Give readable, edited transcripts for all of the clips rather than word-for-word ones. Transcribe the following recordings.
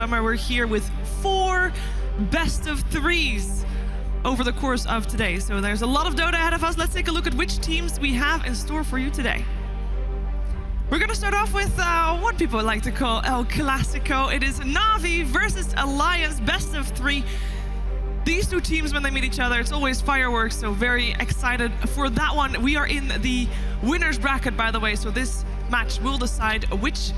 Summer. We're here with 4 best of 3s over the course of today. So there's a lot of Dota ahead of us. Let's take a look at which teams we have in store for you today. We're going to start off with what people like to call El Clasico. It is Na'Vi versus Alliance, best of 3. These two teams, when they meet each other, it's always fireworks, so very excited for that one. We are in the winner's bracket, by the way, so this match will decide which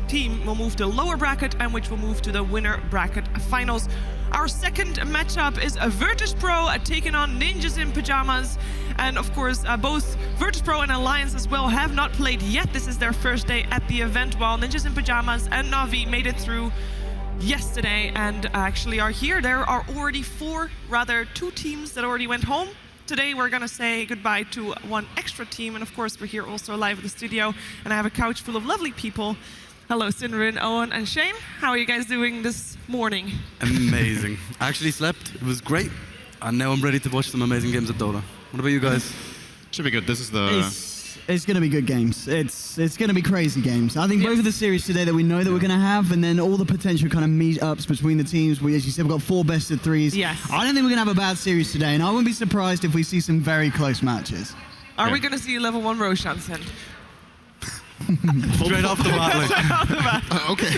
team will move to lower bracket and which will move to the winner bracket finals. Our second matchup is a Virtus Pro taking on Ninjas in Pajamas. And of course, both Virtus Pro and Alliance as well have not played yet. This is their first day at the event, while Ninjas in Pajamas and Na'Vi made it through yesterday and actually are here. There are already 2 teams that already went home. Today we're gonna say goodbye to 1 extra team, and of course we're here also live at the studio, and I have a couch full of lovely people. Hello, Sinrin, Owen, and Shane. How are you guys doing this morning? Amazing. I actually slept. It was great. And now I'm ready to watch some amazing games of Dota. What about you guys? Should be good. This is the... It's going to be good games. It's going to be crazy games. I think both of the series today that we know that we're going to have, and then all the potential kind of meet-ups between the teams. As you said, we've got 4 best of 3s. Yes. I don't think we're going to have a bad series today, and I wouldn't be surprised if we see some very close matches. Are we going to see level 1 Roshan send? Straight off the bat. okay.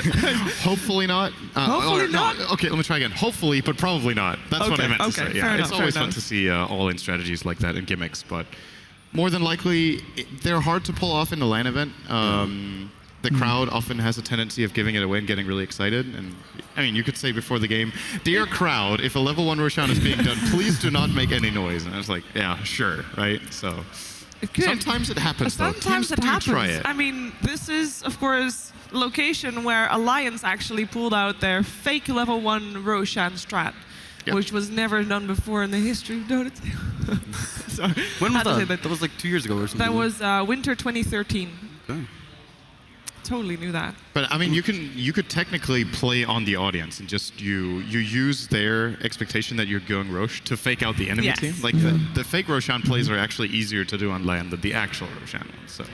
Hopefully not. Hopefully not? No, okay, let me try again. Hopefully, but probably not. That's what I meant to say. Yeah, it's always fun to see all-in strategies like that and gimmicks, but more than likely, they're hard to pull off in the LAN event. The crowd often has a tendency of giving it away and getting really excited. And I mean, you could say before the game, "Dear crowd, if a level 1 Roshan is being done, please do not make any noise." And I was like, yeah, sure, right? So sometimes it happens, though. Sometimes it happens. Try it. I mean, this is, of course, location where Alliance actually pulled out their fake level 1 Roshan strat, which was never done before in the history of Dota 2. So, when was that? That was like 2 years ago or something. That was winter 2013. Okay. Totally knew that. But I mean, you could technically play on the audience and just you use their expectation that you're going Rosh to fake out the enemy team. Like the fake Roshan plays are actually easier to do on LAN than the actual Roshan ones. So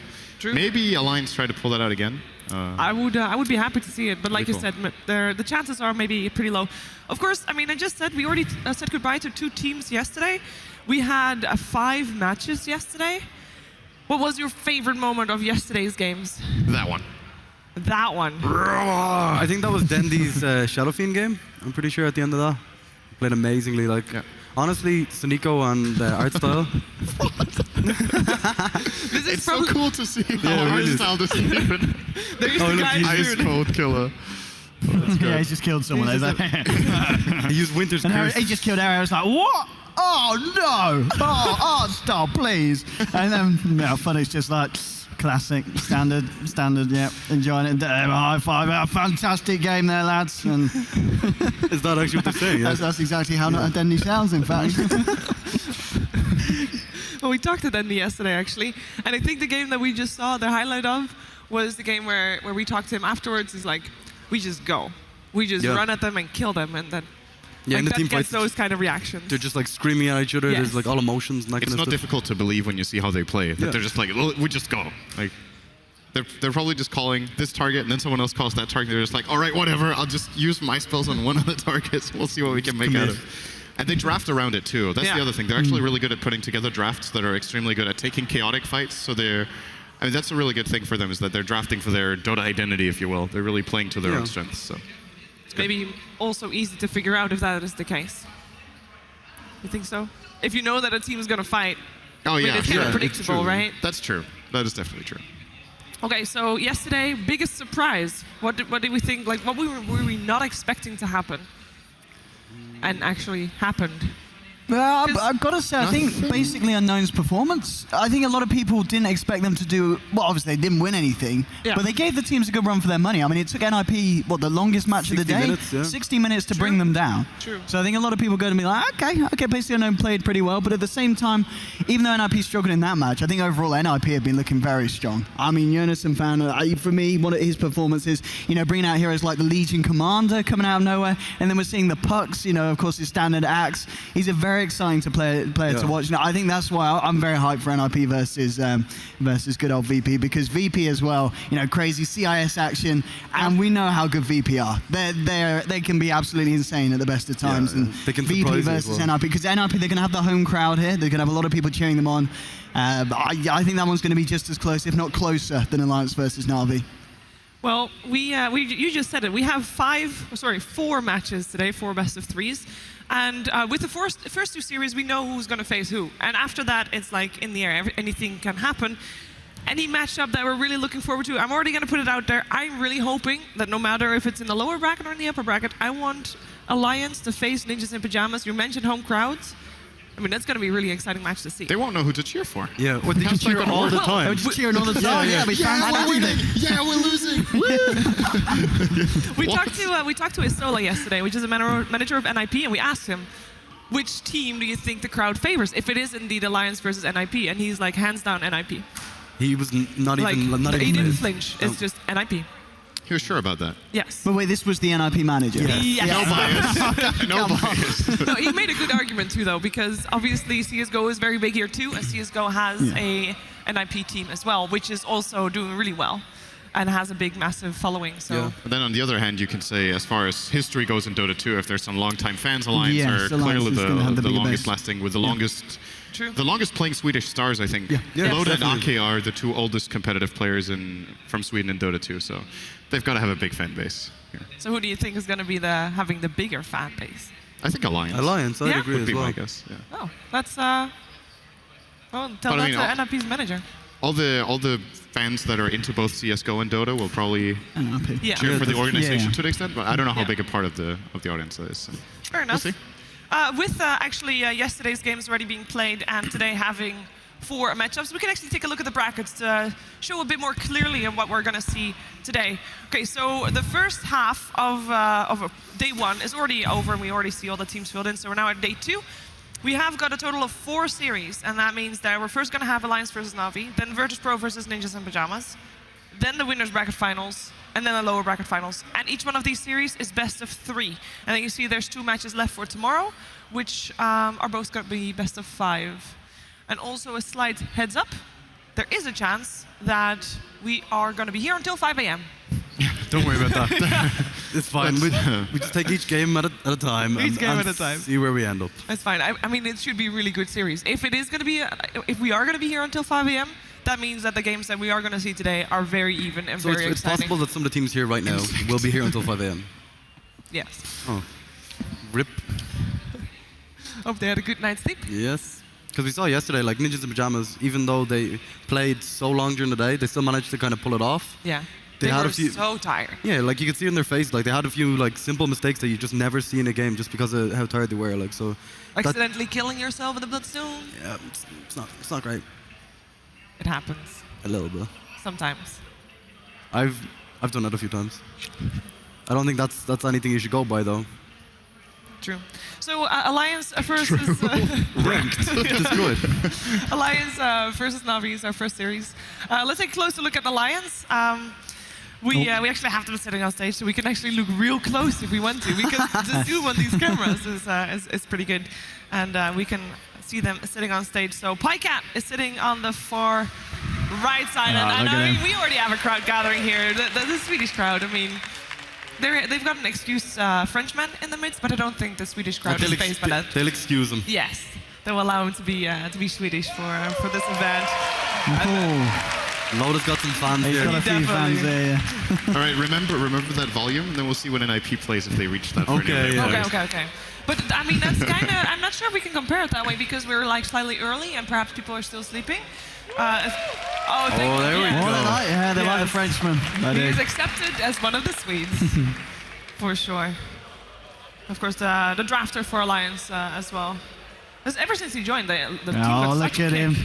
maybe Alliance try to pull that out again. I would be happy to see it, but like you said, the chances are maybe pretty low. Of course, I mean, I just said we already said goodbye to 2 teams yesterday. We had 5 matches yesterday. What was your favorite moment of yesterday's games? That one. That one. I think that was Dendy's Shadow Fiend game. I'm pretty sure at the end of that. He played amazingly. Like, honestly, Suniko and art style. It's so cool to see how art style doesn't even... Ice cold killer. Yeah, he just killed someone. He used Winter's Curse. He just killed Arrow. I was like, what? Oh, no! Oh, art style, please! And then, Funny's just like... Classic, standard, yeah, enjoying it. High five, fantastic game there, lads. And is that actually what they're saying? That's exactly how Dendy sounds, in fact. Well, we talked to Dendy yesterday, actually, and I think the game that we just saw, the highlight of, was the game where we talked to him afterwards. He's like, we just go. We just run at them and kill them, and then and the team gets those kind of reactions. They're just like screaming at each other. There's like all emotions and that kind of stuff. It's not difficult to believe when you see how they play. That they're just like, we just go. Like, they're probably just calling this target, and then someone else calls that target. They're just like, all right, whatever. I'll just use my spells on one of the targets. We'll see what we can make out of it. And they draft around it too. That's the other thing. They're actually really good at putting together drafts that are extremely good at taking chaotic fights. So I mean, that's a really good thing for them, is that they're drafting for their Dota identity, if you will. They're really playing to their own strengths. So. Maybe also easy to figure out if that is the case. You think so? If you know that a team is going to fight, it's kind of predictable, right? That's true. That is definitely true. Okay, so yesterday, biggest surprise. What did we think? Like, what were we not expecting to happen, and actually happened? Well, I've got to say, I think basically Unknown's performance. I think a lot of people didn't expect them to do, well, obviously they didn't win anything, but they gave the teams a good run for their money. I mean, it took NIP, the longest match of the day? 60 minutes to bring them down. So I think a lot of people are going to be like, okay, basically Unknown played pretty well, but at the same time, even though NIP struggled in that match, I think overall NIP have been looking very strong. I mean, Jonas found, for me, one of his performances, bringing out heroes like the Legion Commander coming out of nowhere, and then we're seeing the Pucks, of course, his standard axe. He's a very very exciting to player to watch. Now, I think that's why I'm very hyped for NIP versus good old VP, because VP as well, crazy CIS action, and we know how good VP are. They can be absolutely insane at the best of times. And they can VP versus NIP, because NIP, they're going to have the home crowd here. They're going to have a lot of people cheering them on. But I think that one's going to be just as close, if not closer, than Alliance versus Na'Vi. Well, you just said it. We have 4 matches today, 4 best of 3s. And with the first 2 series, we know who's going to face who. And after that, it's like in the air. Anything can happen. Any matchup that we're really looking forward to, I'm already going to put it out there. I'm really hoping that no matter if it's in the lower bracket or in the upper bracket, I want Alliance to face Ninjas in Pajamas. You mentioned home crowds. I mean, that's going to be a really exciting match to see. They won't know who to cheer for. Yeah, well, they just cheer all the time. They're just cheering all the time. We're losing. We talked to Isola yesterday, which is a manager of NIP, and we asked him, which team do you think the crowd favors if it is indeed Alliance versus NIP? And he's like, hands down, NIP. He was not even. He didn't flinch. It's just NIP. He was sure about that. Yes. But wait, this was the NIP manager? Yes. No bias. No, he made a good argument too, though, because obviously CSGO is very big here too, and CSGO has a NIP team as well, which is also doing really well and has a big, massive following. So. But then on the other hand, you can say, as far as history goes in Dota 2, if there's some long-time fans, Alliance are clearly the longest lasting, with the longest. True. The longest playing Swedish stars, I think. Loda and Ake are the 2 oldest competitive players from Sweden in Dota 2, so they've got to have a big fan base here. So who do you think is going to be having the bigger fan base? I think Alliance. Alliance, I agree would as be well. my guess. Yeah. Oh, that's tell that to NIP's manager. All the fans that are into both CS:GO and Dota will probably cheer for the organization to an extent, but I don't know how big a part of the audience that is. So. Fair enough. We'll see. With yesterday's games already being played and today having 4 matchups, we can actually take a look at the brackets to show a bit more clearly of what we're going to see today. Okay, so the first half of day 1 is already over, and we already see all the teams filled in. So we're now at day 2. We have got a total of 4 series, and that means that we're first going to have Alliance versus Na'Vi, then Virtus.pro versus Ninjas in Pajamas, then the winners bracket finals, and then the lower bracket finals. And each one of these series is best of 3. And then you see there's 2 matches left for tomorrow, which are both going to be best of 5. And also a slight heads up, there is a chance that we are going to be here until 5 a.m. Don't worry about that. It's fine. We just take each game at a time. See where we end up. That's fine. I mean, it should be a really good series. If it is going to be, if we are going to be here until 5 a.m., that means that the games that we are going to see today are very even and very exciting. So it's possible that some of the teams here right now will be here until 5 a.m. Yes. Oh. RIP. Hope they had a good night's sleep. Yes. Because we saw yesterday, like Ninjas in Pajamas, even though they played so long during the day, they still managed to kind of pull it off. Yeah. They had were a few, so tired. Yeah, like you could see in their face, like they had a few like simple mistakes that you just never see in a game just because of how tired they were. Like so. Accidentally killing yourself with a bloodstone. Yeah, it's not great. It happens. A little bit. Sometimes. I've done it a few times. I don't think that's anything you should go by though. True. So Alliance versus ranked. Just good. Alliance versus Na'Vi is our first series. Let's take a closer look at Alliance. We actually have them sitting on stage, so we can actually look real close if we want to. Because the zoom on these cameras is pretty good, and we can see them sitting on stage. So PyCat is sitting on the far right side, and I mean, we already have a crowd gathering here. The Swedish crowd. I mean, they've got an excuse Frenchman in the midst, but I don't think the Swedish crowd is faced by that. They'll excuse him. Yes, they'll allow him to be Swedish for this event. Loda's got some fans here. He's got a few fans there, yeah. All right, remember that volume, and then we'll see when NIP plays if they reach that. Okay. But I mean, that's kind of, I'm not sure if we can compare it that way because we're like slightly early and perhaps people are still sleeping. There we go. They like the Frenchman. He is accepted as one of the Swedes, for sure. Of course, the drafter for Alliance as well. Because ever since he joined, the team got such a kick. Him.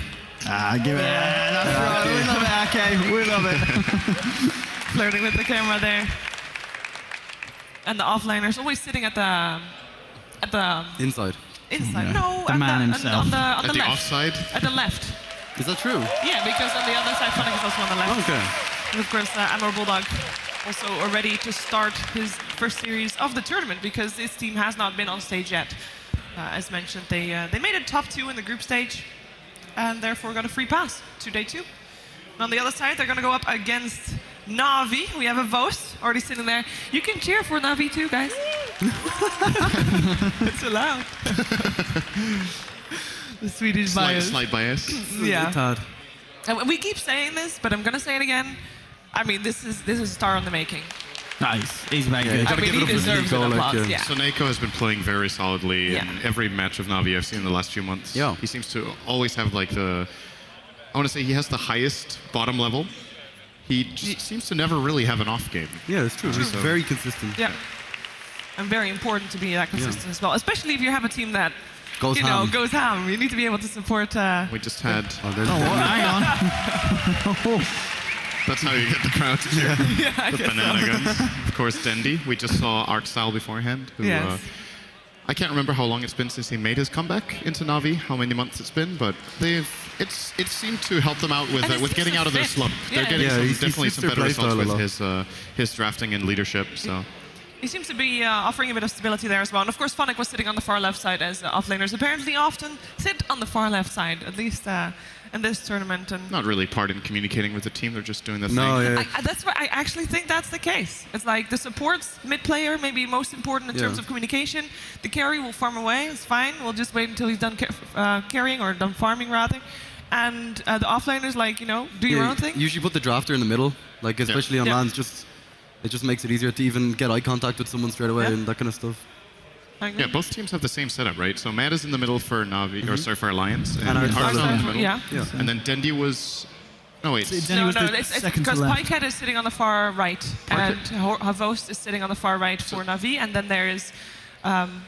Give it. That's right. We love it, okay. We love it. Flirting with the camera there. And the offliners always sitting at the inside. Inside. No, the man himself. On the at the left. offside? At the left. Is that true? Yeah, because on the other side, Funny is also on the left. Okay. And of course, Amor Bulldog also ready to start his first series of the tournament because this team has not been on stage yet. As mentioned, they made it top 2 in the group stage, and therefore got a free pass to day 2. And on the other side, they're going to go up against Navi. We have a Vost already sitting there. You can cheer for Navi too, guys. It's allowed. The Swedish bias. Slight bias. Yeah. And we keep saying this, but I'm going to say it again. I mean, this is a star in the making. Nice. He's very good. I mean, he deserves an applause. Yeah. Soneko has been playing very solidly in every match of Navi I've seen in the last few months. Yeah. He seems to always have like I want to say he has the highest bottom level. He seems to never really have an off game. Yeah, it's true. He's very consistent. Yeah. And very important to be that consistent as well, especially if you have a team that goes ham. You need to be able to support. We just had. Hang on. That's how you get the crowd to cheer. The banana guns. Of course, Dendi. We just saw Artstyle beforehand. Who, I can't remember how long it's been since he made his comeback into Navi, how many months it's been, but it seemed to help them out with getting out of their slump. They're getting definitely some better results with his drafting and leadership. So. He seems to be offering a bit of stability there as well. And of course, Phonic was sitting on the far left side, as offlaners apparently often sit on the far left side, at least in this tournament. And not really part in communicating with the team, they're just doing the thing. That's why I actually think that's the case. It's like the support's mid-player, maybe most important in terms of communication. The carry will farm away, it's fine. We'll just wait until he's done carrying, or done farming rather. And the offlaners, like, do your own thing. Usually put the drafter in the middle, like especially on LANs, it just makes it easier to even get eye contact with someone straight away and that kind of stuff. Yeah, both teams have the same setup, right? So Matt is in the middle for Navi, or sorry, for Alliance, and Artstyle in the middle. Yeah. And then Dendi was. No, wait. It's because Pikehead is sitting on the far right, and Havost is sitting on the far right for Navi, and then there is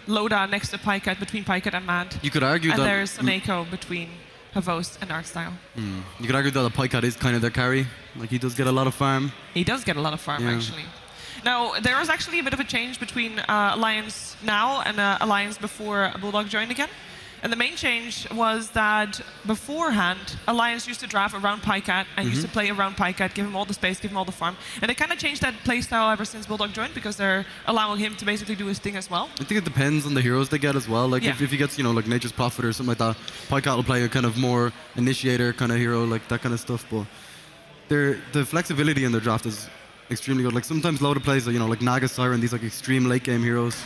Loda next to Pikehead, between Pikehead and Mad. You could argue and that. And there's Soneko between Havost and Artstyle. You could argue that the Pikehead is kind of their carry. Like, he does get a lot of farm. He does get a lot of farm, actually. Now, there was actually a bit of a change between Alliance now and Alliance before Bulldog joined again. And the main change was that beforehand, Alliance used to draft around Pikehead and used to play around Pikehead, give him all the space, give him all the farm. And they kind of changed that playstyle ever since Bulldog joined, because they're allowing him to basically do his thing as well. I think it depends on the heroes they get as well. Like if he gets, like Nature's Prophet or something like that, Pikehead will play a kind of more initiator kind of hero, like that kind of stuff. But the flexibility in their draft is extremely good. Like sometimes Loda plays, like Naga Siren, these like extreme late game heroes,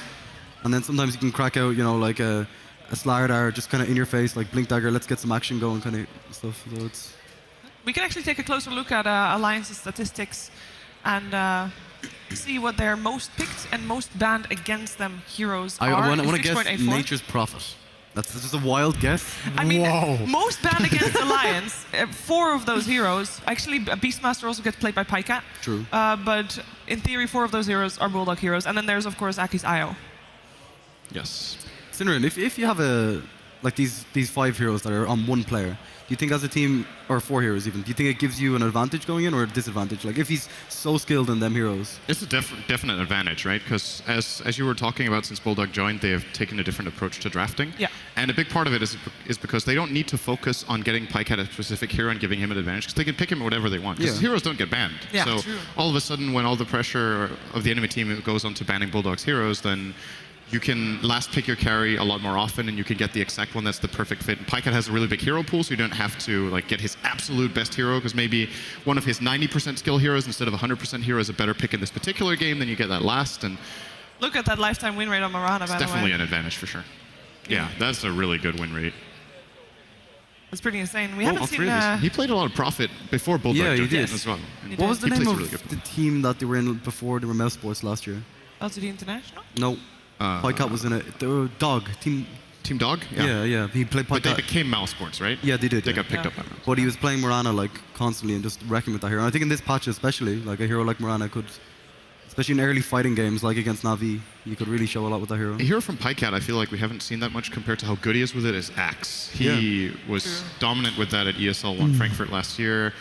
and then sometimes you can crack out, like a Slardar just kind of in your face, like Blink Dagger, let's get some action going kind of stuff. So it's. We can actually take a closer look at Alliance's statistics and see what their most picked and most banned against them heroes are. I want to guess Nature's Prophet. That's just a wild guess. I mean, most banned against Alliance, 4 of those heroes. Actually, Beastmaster also gets played by Pikehead. True. But in theory, 4 of those heroes are Bulldog heroes. And then there's, of course, Aki's Io. Yes. Sinrin, if you have these 5 heroes that are on one player, do you think as a team, or 4 heroes even, do you think it gives you an advantage going in or a disadvantage? Like if he's so skilled in them heroes? It's a definite advantage, right? Because as you were talking about, since Bulldog joined, they have taken a different approach to drafting. Yeah. And a big part of it is because they don't need to focus on getting Pikehead a specific hero and giving him an advantage, because they can pick him whatever they want. Because heroes don't get banned. Yeah, so true. All of a sudden, when all the pressure of the enemy team goes on to banning Bulldog's heroes, then you can last pick your carry a lot more often, and you can get the exact one that's the perfect fit. And Pikehead has a really big hero pool, so you don't have to get his absolute best hero, because maybe one of his 90% skill heroes instead of 100% hero is a better pick in this particular game. Then you get that last. And look at that lifetime win rate on Marana, by the way. It's definitely an advantage for sure. Yeah, that's a really good win rate. It's pretty insane. We haven't seen. He played a lot of Profit before Bulldog. Yeah, he did as well. What was the name of the team that they were in before they were Mouse Sports last year? LTD International? No. Pikehead was in it. Dog. Team Dog? Yeah. He played Pikehead. But they became Mouse Sports, right? Yeah, they did. They got picked up by Mouse. But he was playing Marana constantly and just wrecking with that hero. And I think in this patch especially, a hero like Marana could, especially in early fighting games like against Navi, you could really show a lot with that hero. A hero from Pikehead, I feel like we haven't seen that much compared to how good he is with it, is Axe. He was dominant with that at ESL 1 Frankfurt last year.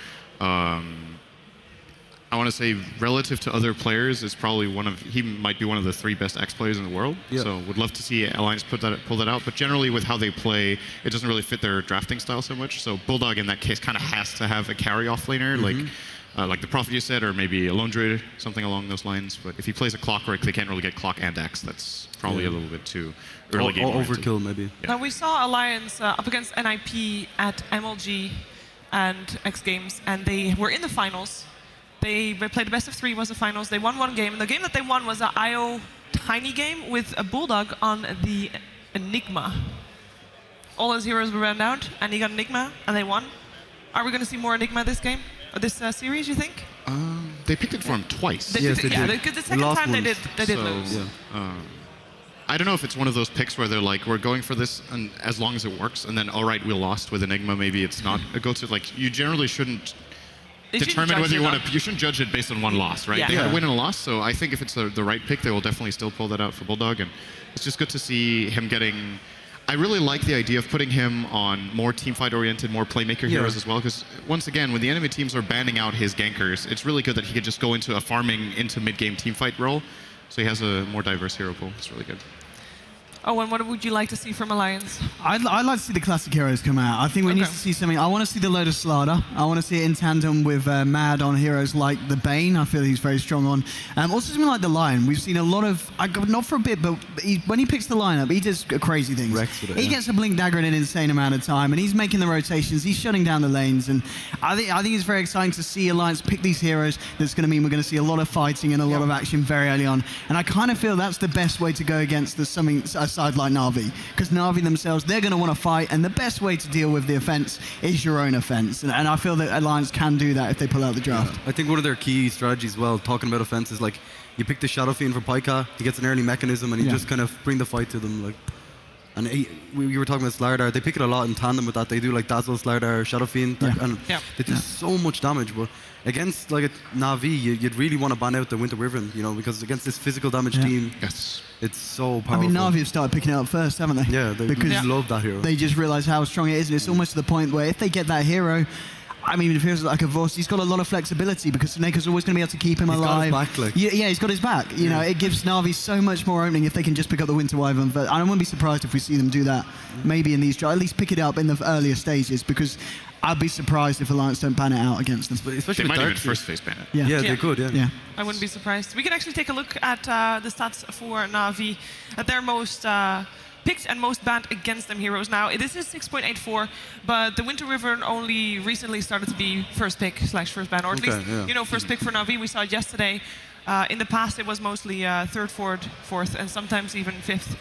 I want to say, relative to other players, is probably he might be one of the 3 best X players in the world. Yeah. So would love to see Alliance pull that out. But generally, with how they play, it doesn't really fit their drafting style so much. So Bulldog, in that case, kind of has to have a carry off laner. like the Prophet you said, or maybe a Lone Druid, something along those lines. But if he plays a Clockwork, they can't really get Clock and Axe. That's probably a little bit too early game. Overkill, maybe. Now we saw Alliance up against NIP at MLG and X Games, and they were in the finals. They played the best of 3 was the finals. They won 1 game, and the game that they won was an IO tiny game with a Bulldog on the Enigma. All his heroes were ran out, and he got Enigma, and they won. Are we going to see more Enigma this game, or this series? You think? They picked it for him twice. Yes, they did. Because the second time they did lose. Yeah. I don't know if it's one of those picks where they're like, we're going for this, and as long as it works, and then all right, we lost with Enigma. Maybe it's not a go-to. Like you generally shouldn't determine whether you want to. You shouldn't judge it based on 1 loss, right? They had a win and a loss, so I think if it's the right pick, they will definitely still pull that out for Bulldog, and it's just good to see him getting. I really like the idea of putting him on more teamfight-oriented, more playmaker heroes as well, because once again, when the enemy teams are banning out his gankers, it's really good that he could just go into a farming into mid-game teamfight role, so he has a more diverse hero pool. It's really good. Oh, and what would you like to see from Alliance? I'd like to see the classic heroes come out. I think we need to see something. I want to see the Lotus Slardar. I want to see it in tandem with Mad on heroes like the Bane. I feel he's very strong on. Also something like the Lion. We've seen a lot of, not for a bit, but when he picks the lineup, he does crazy things. He gets a Blink Dagger in an insane amount of time, and he's making the rotations. He's shutting down the lanes, and I think it's very exciting to see Alliance pick these heroes. That's going to mean we're going to see a lot of fighting and a lot of action very early on. And I kind of feel that's the best way to go against a side like Na'Vi, because Na'Vi themselves, they're going to want to fight, and the best way to deal with the offense is your own offense, and I feel that Alliance can do that if they pull out the draft. I think one of their key strategies, talking about offense, is like you pick the Shadow Fiend for Pika, he gets an early mechanism, and you just kind of bring the fight to them. Like, and we were talking about Slardar, they pick it a lot in tandem with that. They do like Dazzle, Slardar, Shadow Fiend, and they do so much damage. But against like a Na'Vi, you'd really want to ban out the Winter Wyvern, because against this physical damage team, it's so powerful. I mean, Na'Vi have started picking it up first, haven't they? Yeah, because love that hero. They just realize how strong it is, and it's almost to the point where if they get that hero, I mean, it feels like a Voss. He's got a lot of flexibility because Snaker's always going to be able to keep him alive. He's got his back, like. Yeah, he's got his back. You know, it gives Na'Vi so much more opening if they can just pick up the Winter Wyvern. But I wouldn't be surprised if we see them do that. Maybe in these at least pick it up in the earlier stages, because I'd be surprised if Alliance don't ban it out against them. Especially they might even first phase ban it. Yeah, they could. Yeah. I wouldn't be surprised. We can actually take a look at the stats for Na'Vi at their most picked and most banned against them heroes. Now, this is 6.84, but the Winter Wyvern only recently started to be first pick / first ban, or at least, first pick for Na'Vi. We saw it yesterday. In the past, it was mostly third, fourth, and sometimes even fifth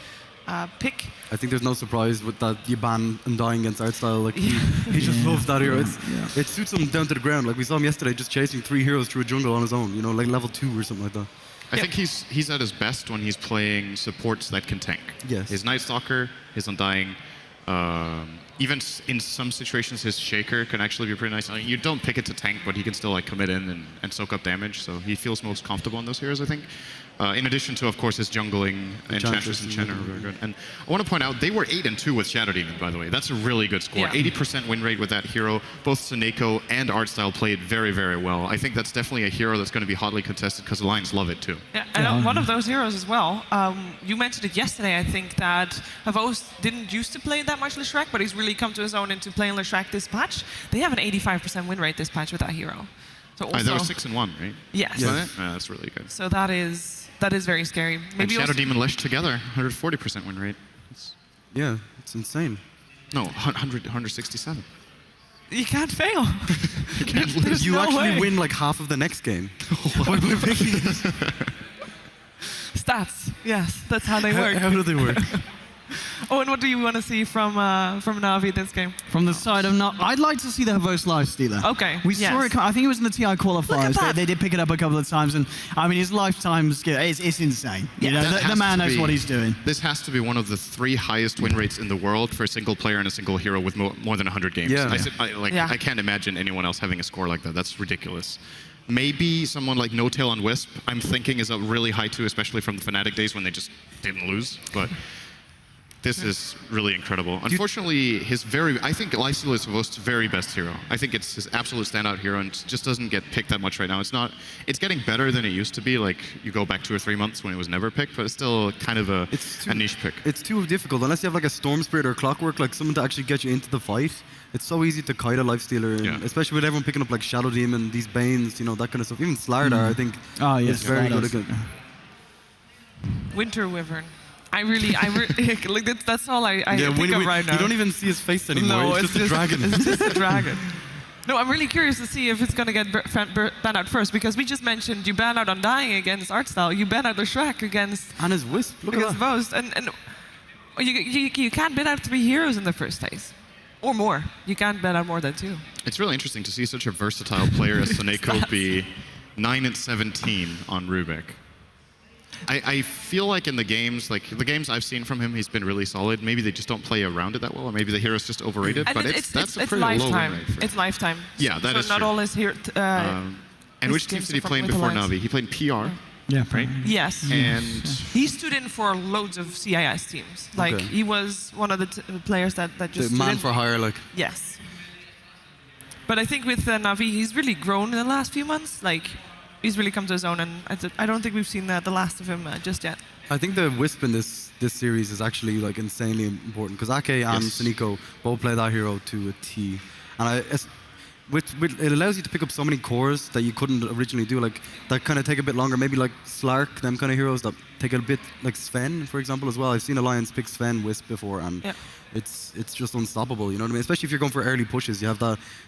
pick. I think there's no surprise with that you ban Undying against Artstyle. Like he just loves that hero. It suits him down to the ground. Like we saw him yesterday, just chasing 3 heroes through a jungle on his own. Like level 2 or something like that. I think he's at his best when he's playing supports that can tank. Yes. His Night Stalker, his Undying, even in some situations his Shaker can actually be pretty nice. I mean, you don't pick it to tank, but he can still commit in and soak up damage, so he feels most comfortable on those heroes, I think. In addition to, of course, his jungling, Enchantress and Chen are very good. And I want to point out, they were 8-2 with Shadow Demon, by the way. That's a really good score. 80% win rate with that hero. Both Suneko and Artstyle played very, very well. I think that's definitely a hero that's going to be hotly contested because Alliance love it too. Yeah, and one of those heroes as well. You mentioned it yesterday, I think, that Havos didn't used to play that much Leshrac, but he's really come to his own into playing Leshrac this patch. They have an 85% win rate this patch with that hero. So also, they were 6-1, right? Yes. Yeah, that's really good. So that is very scary. Maybe and Shadow Demon Lesh together, 140% win rate. It's insane. No, 167. You can't fail. You can't lose. You actually win like half of the next game. Stats. Yes, that's how they work. How do they work? Oh, and what do you want to see from Na'Vi this game? From the side of Na'Vi, I'd like to see the Havos Lifestealer. Okay. We saw it. I think it was in the TI qualifiers. They did pick it up a couple of times, and I mean his lifetime skill. It's insane. You know, the man knows what he's doing. This has to be one of the 3 highest win rates in the world for a single player and a single hero with more than 100 games. I can't imagine anyone else having a score like that. That's ridiculous. Maybe someone like No Tail on Wisp, I'm thinking, is up really high too, especially from the Fnatic days when they just didn't lose. But This is really incredible. Unfortunately, I think Lifesteal is Vost's very best hero. I think it's his absolute standout hero and just doesn't get picked that much right now. It's getting better than it used to be. Like, you go back 2 or 3 months when it was never picked, but it's still kind of a niche pick. It's too difficult. Unless you have like a Storm Spirit or Clockwork, like someone to actually get you into the fight. It's so easy to kite a Lifestealer, especially with everyone picking up like Shadow Demon, these Banes, that kind of stuff. Even Slardar, I think, is very good again. Winter Wyvern. Like that's all I think of right now. You don't even see his face anymore. No, it's just a dragon. It's just a dragon. No, I'm really curious to see if it's going to get banned out first, because we just mentioned you ban out Undying against Artstyle, you ban out the Shrek against... And his Wisp, look at that. Vost, and you can't ban out 3 heroes in the first phase. Or more. You can't ban out more than 2. It's really interesting to see such a versatile player as Soneko be 9-17 on Rubik. I feel like in the games I've seen from him, he's been really solid. Maybe they just don't play around it that well, or maybe the hero's just overrated. And but that's a pretty lifetime. low win rate. It's lifetime. Yeah, that is not true. all his hero. And which teams did he play in before Navi? He played PR. Yeah, right. Yes. And he stood in for loads of CIS teams. Like he was one of the players that just the man for hire, like. Yes. But I think with Navi, he's really grown in the last few months. Like, he's really come to his own, and I don't think we've seen the last of him just yet. I think the Wisp in this series is actually like insanely important, because Ake and Soneko both play that hero to a T, and it allows you to pick up so many cores that you couldn't originally do, like that kind of take a bit longer. Maybe like Slark, them kind of heroes that take a bit, like Sven, for example, as well. I've seen Alliance pick Sven Wisp before, and it's just unstoppable. You know what I mean? Especially if you're going for early pushes, you have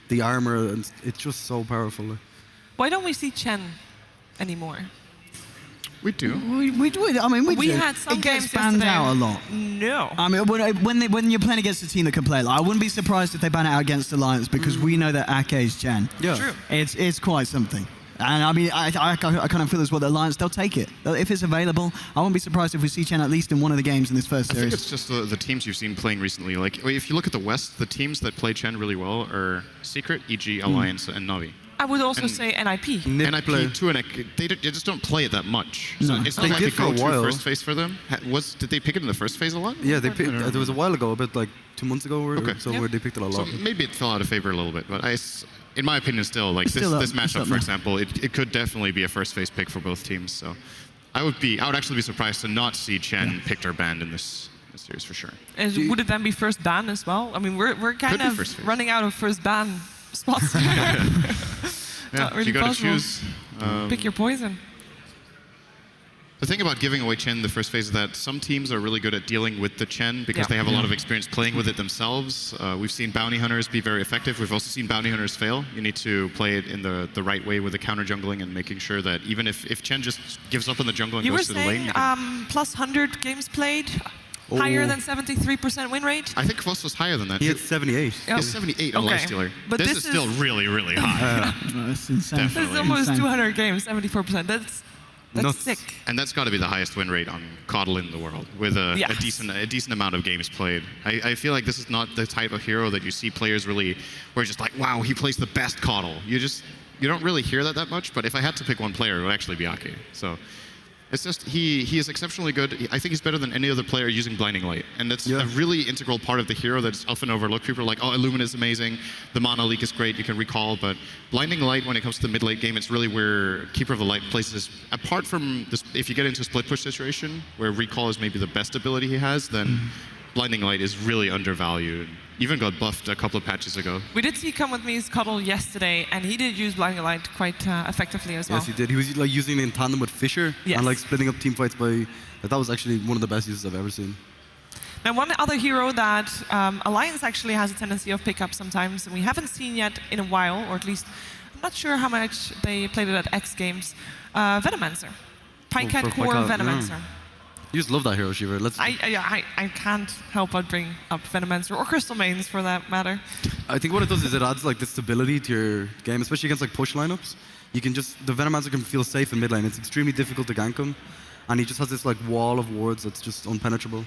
the armor, and it's just so powerful. Why don't we see Chen anymore? We do. We do. I mean, we had some games banned out a lot. No. I mean, when you're playing against a team that can play, like, I wouldn't be surprised if they ban it out against Alliance, because we know that Ake is Chen. Yeah. True. It's quite something. And I mean, I kind of feel as well the Alliance, they'll take it. If it's available, I won't be surprised if we see Chen at least in one of the games in this first series. I think it's just the teams you've seen playing recently. Like, if you look at the West, the teams that play Chen really well are Secret, EG, Alliance, and Navi. I would also say NIP. NIP too, and they just don't play it that much. So it's not they like did a go-to for a while. first phase for them. Did they pick it in the first phase a lot? Yeah, there was a while ago, about like 2 months ago, where they picked it a lot. So maybe it fell out of favor a little bit, but in my opinion, still, like this matchup, for example, it could definitely be a first phase pick for both teams. So I would actually be surprised to not see Chen picked or banned in this series for sure. And would it then be first ban as well? I mean, we're kind of running out of first ban spots. Yeah, really you gotta possible. choose. Pick your poison. The thing about giving away Chen in the first phase is that some teams are really good at dealing with the Chen because they have a lot of experience playing with it themselves. We've seen bounty hunters be very effective. We've also seen bounty hunters fail. You need to play it in the right way with the counter jungling and making sure that even if Chen just gives up on the jungle and goes to the lane, you can... plus 100 games played. Higher than 73% win rate? I think Voss was higher than that. He had 78. He had 78 on Lifestealer. But this is still really, really high. That's insane. Definitely. This is almost 200 games, 74%. That's sick. And that's got to be the highest win rate on Caudle in the world, with a decent amount of games played. I feel like this is not the type of hero that you see players really, where it's just like, wow, he plays the best Caudle. You don't really hear that much, but if I had to pick one player, it would actually be Ake. So it's just, he is exceptionally good. I think he's better than any other player using Blinding Light. And that's a really integral part of the hero that's often overlooked. People are like, oh, Illumina is amazing, the mana leak is great, you can recall, but Blinding Light, when it comes to the mid-late game, it's really where Keeper of the Light places, apart from this, if you get into a split push situation, where recall is maybe the best ability he has, then Blinding Light is really undervalued. Even got buffed a couple of patches ago. We did see Come With Me's Cuddle yesterday, and he did use Blinding Light quite effectively as well. Yes, he did. He was like using it in tandem with Fisher and like splitting up team fights by. That was actually one of the best uses I've ever seen. Now, one other hero that Alliance actually has a tendency of pick up sometimes, and we haven't seen yet in a while, or at least I'm not sure how much they played it at X Games. Venomancer, Pinecat Core Venomancer. You just love that hero, Shiver. I can't help but bring up Venomancer or Crystal Mains for that matter. I think what it does is it adds like the stability to your game, especially against like push lineups. You can the Venomancer can feel safe in mid lane. It's extremely difficult to gank him, and he just has this like wall of wards that's just unpenetrable.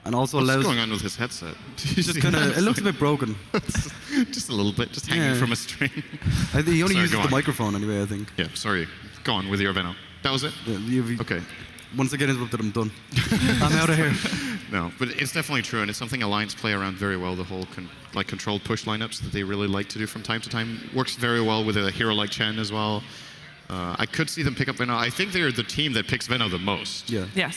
And also What's going on with his headset? Just kind of, it looks a bit broken. Just a little bit, just hanging from a string. I think he only uses the microphone anyway, I think. Yeah, sorry. Go on with your Venom. That was it? Yeah, okay. Once I get interrupted, I'm done. I'm out of here. No, but it's definitely true, and it's something Alliance play around very well. The whole controlled push lineups that they really like to do from time to time works very well with a hero like Chen as well. I could see them pick up Veno. I think they're the team that picks Veno the most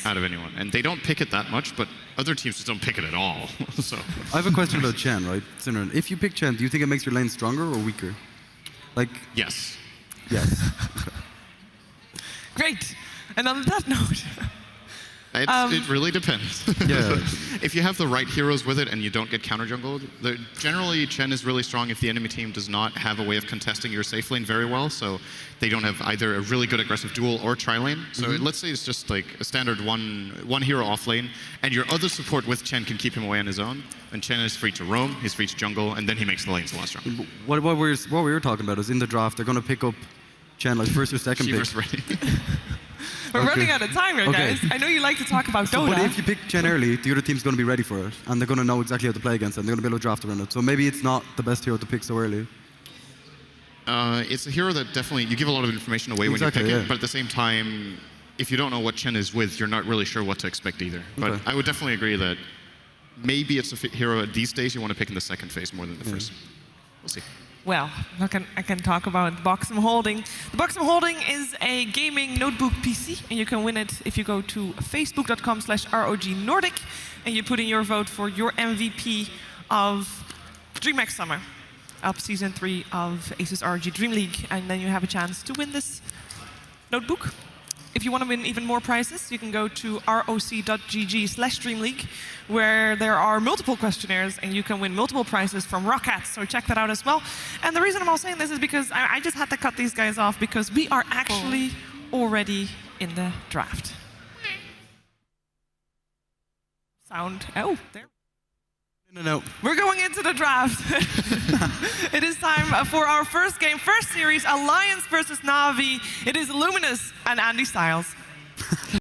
out of anyone, and they don't pick it that much, but other teams just don't pick it at all. So I have a question about Chen, right? Simran, if you pick Chen, do you think it makes your lane stronger or weaker? Like yes. Yes. Okay. Great. And on that note. It really depends. Yeah. If you have the right heroes with it and you don't get counter jungled, generally Chen is really strong if the enemy team does not have a way of contesting your safe lane very well, so they don't have either a really good aggressive duel or tri-lane. So let's say it's just like a standard one hero off lane, and your other support with Chen can keep him away on his own, and Chen is free to roam, he's free to jungle, and then he makes the lanes a lot stronger. What we were talking about is in the draft, they're going to pick up Chen like first or second pick. Ready. We're running out of time here, guys. I know you like to talk about Dota. But if you pick Chen early, the other team's going to be ready for it, and they're going to know exactly how to play against it, and they're going to be able to draft around it. So maybe it's not the best hero to pick so early. It's a hero that definitely, you give a lot of information away when you pick it, but at the same time, if you don't know what Chen is with, you're not really sure what to expect either. But I would definitely agree that maybe it's a hero at these days you want to pick in the second phase more than the first. We'll see. Well, I can talk about the box I'm holding. The box I'm holding is a gaming notebook PC, and you can win it if you go to facebook.com/ROGNordic, and you put in your vote for your MVP of DreamHack Summer, of Season 3 of ASUS ROG DreamLeague, and then you have a chance to win this notebook. If you want to win even more prizes, you can go to roc.gg/DreamLeague, where there are multiple questionnaires, and you can win multiple prizes from Rockats, so check that out as well. And the reason I'm all saying this is because I just had to cut these guys off because we are actually already in the draft. Sound, oh, there. No. We're going into the draft. It is time for our first game, first series, Alliance versus Na'Vi. It is Luminous and Andy Styles.